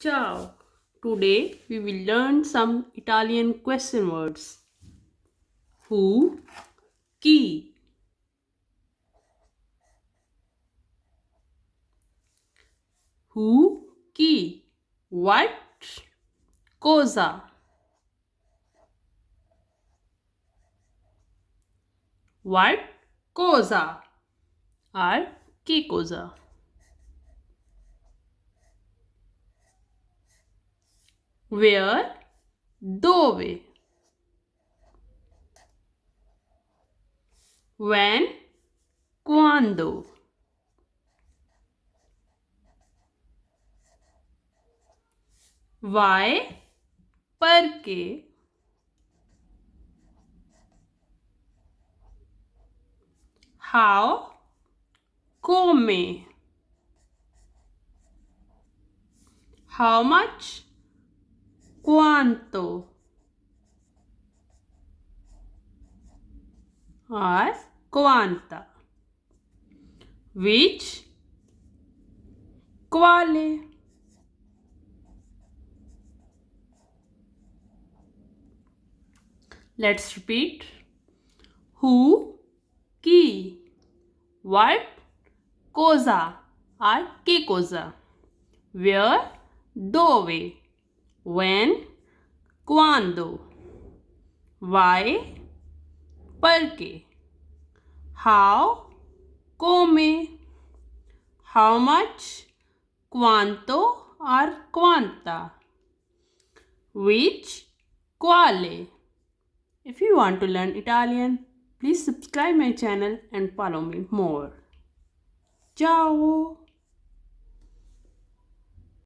Ciao! Today we will learn some Italian question words. Who, chi, who, chi, what, cosa, what, cosa, or che cosa. Where, dove. When, quando. Why, perché. How, come. How much, quanto. Or quanta. Which, quale. Let's repeat. Who, chi, what, cosa or che cosa. Where, dove. When, quando. Why, perché. How, come. How much, quanto or quanta. Which, quale. If you want to learn Italian, please subscribe my channel and follow me more. Ciao!